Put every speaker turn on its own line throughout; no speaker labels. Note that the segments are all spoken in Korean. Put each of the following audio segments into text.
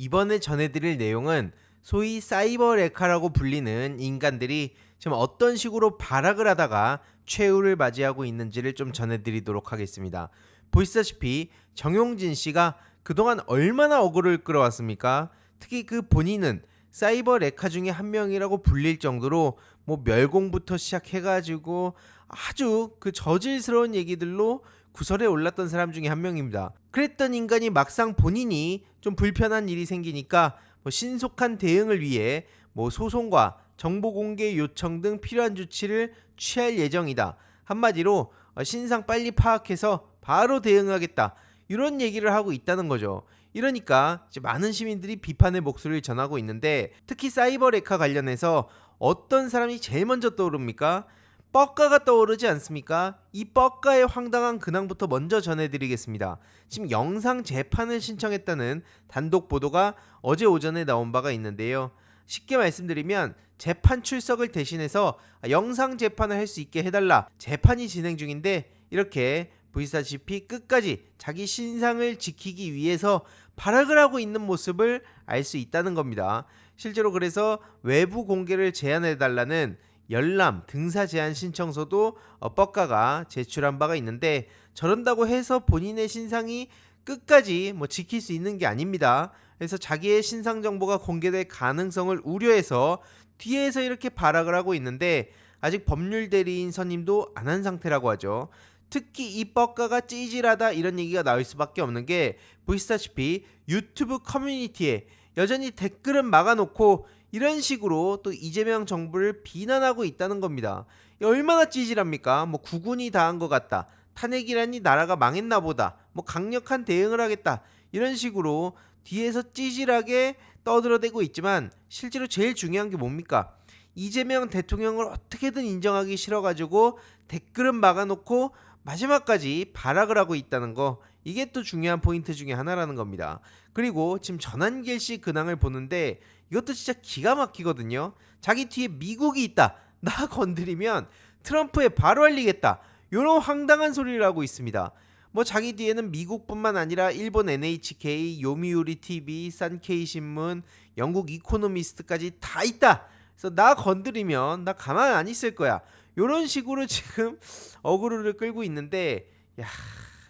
이번에 전해드릴 내용은 소위 사이버 레카라고 불리는 인간들이 지금 어떤 식으로 발악을 하다가 최후를 맞이하고 있는지를 좀 전해드리도록 하겠습니다. 보시다시피 정용진 씨가 그동안 얼마나 어그로를 끌어왔습니까? 특히 그 본인은 사이버 레카 중에 한 명이라고 불릴 정도로 뭐 멸공부터 시작해가지고 아주 그 저질스러운 얘기들로 구설에 올랐던 사람 중에 한 명입니다. 그랬던 인간이 막상 본인이 좀 불편한 일이 생기니까 뭐 신속한 대응을 위해 뭐 소송과 정보 공개 요청 등 필요한 조치를 취할 예정이다. 한마디로 신상 빨리 파악해서 바로 대응하겠다. 이런 얘기를 하고 있다는 거죠. 이러니까 이제 많은 시민들이 비판의 목소리를 전하고 있는데, 특히 사이버 레카 관련해서 어떤 사람이 제일 먼저 떠오릅니까? 뻑가가 떠오르지 않습니까? 이 뻑가의 황당한 근황부터 먼저 전해드리겠습니다. 지금 영상 재판을 신청했다는 단독 보도가 어제 오전에 나온 바가 있는데요. 쉽게 말씀드리면 재판 출석을 대신해서 영상 재판을 할 수 있게 해달라, 재판이 진행 중인데 이렇게 보시다시피 끝까지 자기 신상을 지키기 위해서 발악을 하고 있는 모습을 알 수 있다는 겁니다. 실제로 그래서 외부 공개를 제한해달라는 열람 등사 제한 신청서도 뻑가가 제출한 바가 있는데, 저런다고 해서 본인의 신상이 끝까지 뭐 지킬 수 있는 게 아닙니다. 그래서 자기의 신상 정보가 공개될 가능성을 우려해서 뒤에서 이렇게 발악을 하고 있는데, 아직 법률 대리인 선임도 안 한 상태라고 하죠. 특히 이 뻑가가 찌질하다 이런 얘기가 나올 수밖에 없는 게, 보시다시피 유튜브 커뮤니티에 여전히 댓글은 막아놓고 이런 식으로 또 이재명 정부를 비난하고 있다는 겁니다. 얼마나 찌질합니까? 뭐 국군이 다 한 것 같다, 탄핵이라니 나라가 망했나 보다, 뭐 강력한 대응을 하겠다, 이런 식으로 뒤에서 찌질하게 떠들어대고 있지만, 실제로 제일 중요한 게 뭡니까? 이재명 대통령을 어떻게든 인정하기 싫어가지고 댓글은 막아놓고 마지막까지 발악을 하고 있다는 거, 이게 또 중요한 포인트 중에 하나라는 겁니다. 그리고 지금 전한길 씨 근황을 보는데 이것도 진짜 기가 막히거든요. 자기 뒤에 미국이 있다, 나 건드리면 트럼프에 바로 알리겠다, 이런 황당한 소리를 하고 있습니다. 뭐 자기 뒤에는 미국뿐만 아니라 일본 NHK, 요미우리 TV, 산케이 신문, 영국 이코노미스트까지 다 있다. 그래서 나 건드리면 나 가만 안 있을 거야, 이런 식으로 지금 어그로를 끌고 있는데, 야,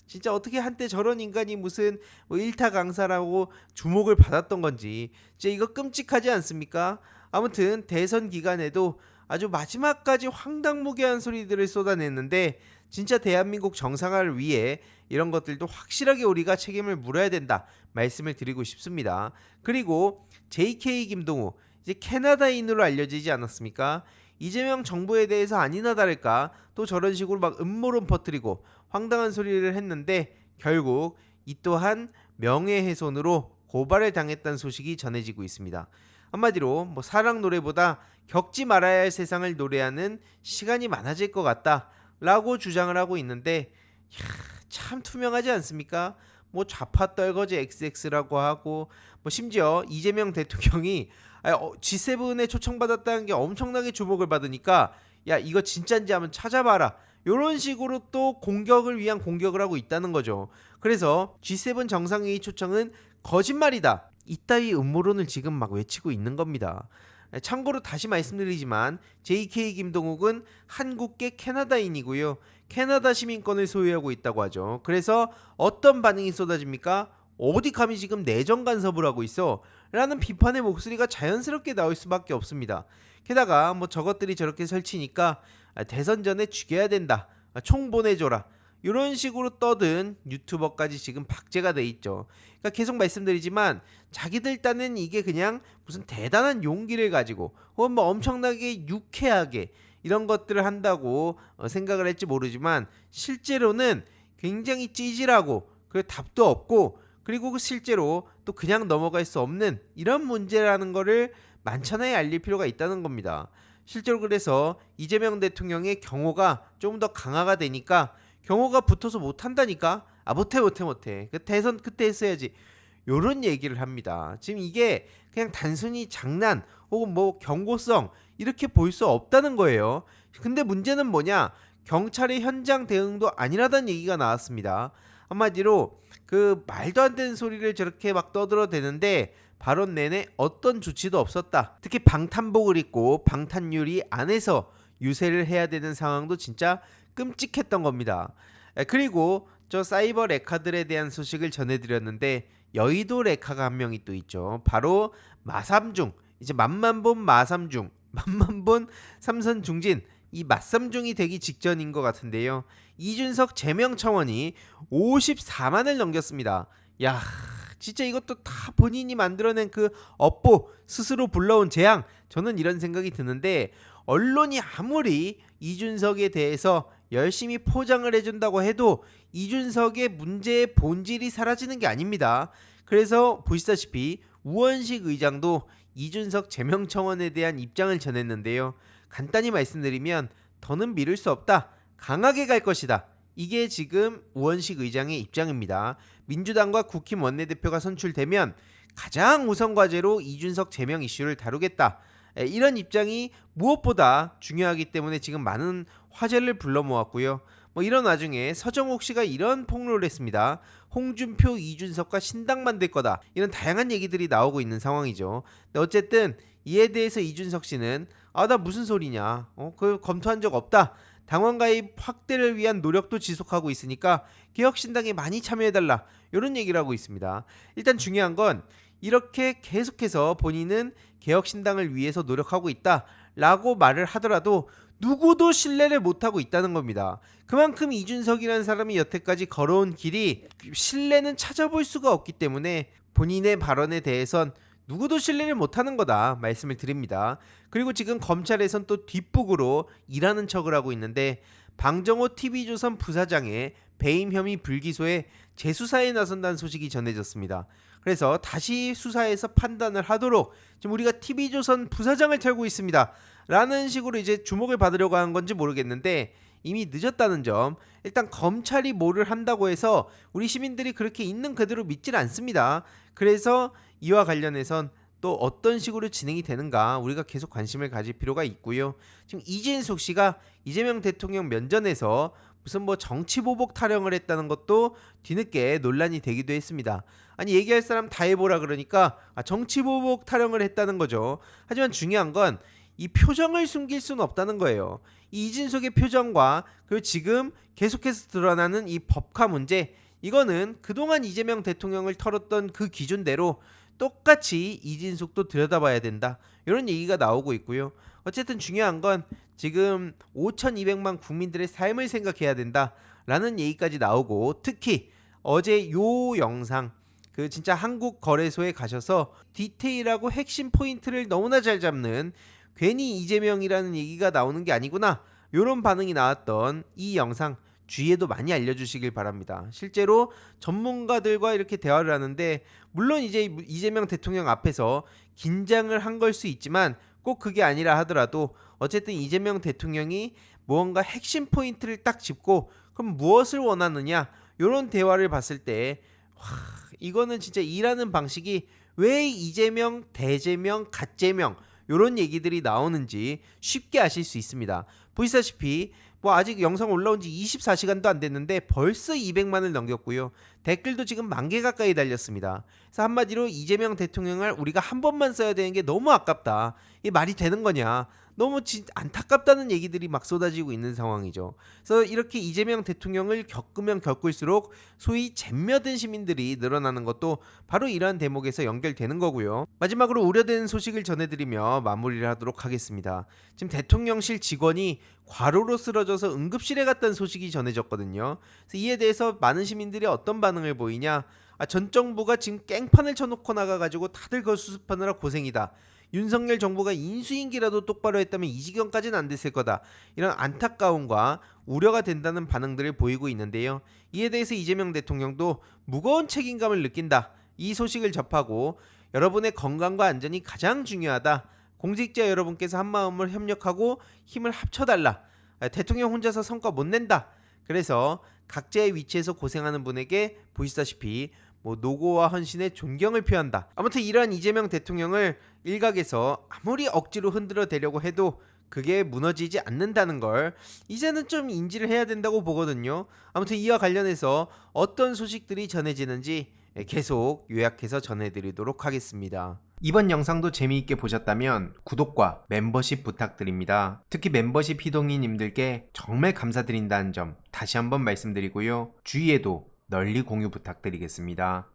진짜 어떻게 한때 저런 인간이 무슨 뭐 일타 강사라고 주목을 받았던 건지 진짜 이거 끔찍하지 않습니까? 아무튼 대선 기간에도 아주 마지막까지 황당무계한 소리들을 쏟아냈는데, 진짜 대한민국 정상화를 위해 이런 것들도 확실하게 우리가 책임을 물어야 된다 말씀을 드리고 싶습니다. 그리고 JK 김동우, 이제 캐나다인으로 알려지지 않았습니까? 이재명 정부에 대해서 아니나 다를까 또 저런 식으로 막 음모론 퍼뜨리고 황당한 소리를 했는데, 결국 이 또한 명예훼손으로 고발을 당했다는 소식이 전해지고 있습니다. 한마디로 뭐 사랑 노래보다 겪지 말아야 할 세상을 노래하는 시간이 많아질 것 같다 라고 주장을 하고 있는데, 참 투명하지 않습니까? 뭐 좌파 떨거지 XX라고 하고, 뭐 심지어 이재명 대통령이 G7에 초청받았다는 게 엄청나게 주목을 받으니까 야 이거 진짠지 한번 찾아봐라, 이런 식으로 또 공격을 위한 공격을 하고 있다는 거죠. 그래서 G7 정상회의 초청은 거짓말이다, 이따위 음모론을 지금 막 외치고 있는 겁니다. 참고로 다시 말씀드리지만 JK 김동욱은 한국계 캐나다인이고요, 캐나다 시민권을 소유하고 있다고 하죠. 그래서 어떤 반응이 쏟아집니까? 어디 감히 지금 내정 간섭을 하고 있어? 라는 비판의 목소리가 자연스럽게 나올 수밖에 없습니다. 게다가 뭐 저것들이 저렇게 설치니까 대선 전에 죽여야 된다, 총 보내줘라, 이런 식으로 떠든 유튜버까지 지금 박제가 돼 있죠. 그러니까 계속 말씀드리지만 자기들 딴은 이게 그냥 무슨 대단한 용기를 가지고 혹은 뭐 엄청나게 유쾌하게 이런 것들을 한다고 생각을 할지 모르지만, 실제로는 굉장히 찌질하고 그 답도 없고, 그리고 실제로 또 그냥 넘어갈 수 없는 이런 문제라는 거를 만천하에 알릴 필요가 있다는 겁니다. 실제로 그래서 이재명 대통령의 경호가 좀 더 강화가 되니까 경호가 붙어서 못한다니까, 못해 그 대선 그때 했어야지, 요런 얘기를 합니다. 지금 이게 그냥 단순히 장난 혹은 뭐 경고성 이렇게 볼 수 없다는 거예요. 근데 문제는 뭐냐, 경찰의 현장 대응도 아니라던 얘기가 나왔습니다. 한마디로 그 말도 안 되는 소리를 저렇게 막 떠들어대는데 발언 내내 어떤 조치도 없었다. 특히 방탄복을 입고 방탄유리 안에서 유세를 해야 되는 상황도 진짜 끔찍했던 겁니다. 그리고 저 사이버 레카들에 대한 소식을 전해드렸는데 여의도 레카가 한 명이 또 있죠. 바로 마삼중, 이제 맛만 본 마삼중, 맛만 본 삼선 중진, 이 맞삼중이 되기 직전인 것 같은데요. 이준석 제명 청원이 54만을 넘겼습니다. 야, 진짜 이것도 다 본인이 만들어낸 그 업보, 스스로 불러온 재앙. 저는 이런 생각이 드는데, 언론이 아무리 이준석에 대해서 열심히 포장을 해준다고 해도 이준석의 문제의 본질이 사라지는 게 아닙니다. 그래서 보시다시피 우원식 의장도 이준석 제명 청원에 대한 입장을 전했는데요. 간단히 말씀드리면 더는 미룰 수 없다. 강하게 갈 것이다. 이게 지금 우원식 의장의 입장입니다. 민주당과 국힘 원내대표가 선출되면 가장 우선 과제로 이준석 제명 이슈를 다루겠다. 이런 입장이 무엇보다 중요하기 때문에 지금 많은 화제를 불러 모았고요. 이런 와중에 서정욱 씨가 이런 폭로를 했습니다. 홍준표, 이준석과 신당 만들 거다. 이런 다양한 얘기들이 나오고 있는 상황이죠. 근데 어쨌든 이에 대해서 이준석 씨는 나 무슨 소리냐? 그 검토한 적 없다. 당원 가입 확대를 위한 노력도 지속하고 있으니까 개혁신당에 많이 참여해달라. 이런 얘기를 하고 있습니다. 일단 중요한 건 이렇게 계속해서 본인은 개혁신당을 위해서 노력하고 있다라고 말을 하더라도 누구도 신뢰를 못하고 있다는 겁니다. 그만큼 이준석이라는 사람이 여태까지 걸어온 길이 신뢰는 찾아볼 수가 없기 때문에 본인의 발언에 대해선 누구도 신뢰를 못하는 거다 말씀을 드립니다. 그리고 지금 검찰에선 또 뒷북으로 일하는 척을 하고 있는데 방정호 TV조선 부사장의 배임 혐의 불기소에 재수사에 나선다는 소식이 전해졌습니다. 그래서 다시 수사해서 판단을 하도록 지금 우리가 TV조선 부사장을 털고 있습니다 라는 식으로 이제 주목을 받으려고 하는 건지 모르겠는데 이미 늦었다는 점. 일단 검찰이 뭐를 한다고 해서 우리 시민들이 그렇게 있는 그대로 믿질 않습니다. 그래서 이와 관련해선 또 어떤 식으로 진행이 되는가 우리가 계속 관심을 가질 필요가 있고요. 지금 이진숙 씨가 이재명 대통령 면전에서 무슨 정치보복 타령을 했다는 것도 뒤늦게 논란이 되기도 했습니다. 아니 얘기할 사람 다 해보라 그러니까 정치보복 타령을 했다는 거죠. 하지만 중요한 건 이 표정을 숨길 수는 없다는 거예요. 이 이진숙의 표정과 그리고 지금 계속해서 드러나는 이 법화 문제, 이거는 그동안 이재명 대통령을 털었던 그 기준대로 똑같이 이진숙도 들여다봐야 된다. 이런 얘기가 나오고 있고요. 어쨌든 중요한 건 지금 5,200만 국민들의 삶을 생각해야 된다라는 얘기까지 나오고, 특히 어제 요 영상 그 진짜 한국거래소에 가셔서 디테일하고 핵심 포인트를 너무나 잘 잡는, 괜히 이재명이라는 얘기가 나오는 게 아니구나 이런 반응이 나왔던 이 영상 주위에도 많이 알려주시길 바랍니다. 실제로 전문가들과 이렇게 대화를 하는데 물론 이제 이재명 대통령 앞에서 긴장을 한 걸 수 있지만 꼭 그게 아니라 하더라도 어쨌든 이재명 대통령이 무언가 핵심 포인트를 딱 짚고 그럼 무엇을 원하느냐 이런 대화를 봤을 때 이거는 진짜 일하는 방식이 왜 이재명, 대재명, 가재명 이런 얘기들이 나오는지 쉽게 아실 수 있습니다. 보시다시피 아직 영상 올라온 지 24시간도 안 됐는데 벌써 200만을 넘겼고요. 댓글도 지금 10,000개 가까이 달렸습니다. 그래서 한마디로 이재명 대통령을 우리가 한 번만 써야 되는 게 너무 아깝다. 이게 말이 되는 거냐. 너무 안타깝다는 얘기들이 막 쏟아지고 있는 상황이죠. 그래서 이렇게 이재명 대통령을 겪으면 겪을수록 소위 잼며든 시민들이 늘어나는 것도 바로 이러한 대목에서 연결되는 거고요. 마지막으로 우려되는 소식을 전해드리며 마무리를 하도록 하겠습니다. 지금 대통령실 직원이 과로로 쓰러져서 응급실에 갔다는 소식이 전해졌거든요. 그래서 이에 대해서 많은 시민들이 어떤 반응을 보이냐. 전 정부가 지금 깽판을 쳐놓고 나가가지고 다들 그걸 수습하느라 고생이다. 윤석열 정부가 인수인계라도 똑바로 했다면 이 지경까지는 안 됐을 거다. 이런 안타까움과 우려가 된다는 반응들을 보이고 있는데요. 이에 대해서 이재명 대통령도 무거운 책임감을 느낀다. 이 소식을 접하고 여러분의 건강과 안전이 가장 중요하다. 공직자 여러분께서 한마음을 협력하고 힘을 합쳐달라. 대통령 혼자서 성과 못 낸다. 그래서 각자의 위치에서 고생하는 분에게 보시다시피 노고와 헌신의 존경을 표한다. 아무튼 이러한 이재명 대통령을 일각에서 아무리 억지로 흔들어 대려고 해도 그게 무너지지 않는다는 걸 이제는 좀 인지를 해야 된다고 보거든요. 아무튼 이와 관련해서 어떤 소식들이 전해지는지 계속 요약해서 전해드리도록 하겠습니다. 이번 영상도 재미있게 보셨다면 구독과 멤버십 부탁드립니다. 특히 멤버십 희동이님들께 정말 감사드린다는 점 다시 한번 말씀드리고요. 주위에도 널리 공유 부탁드리겠습니다.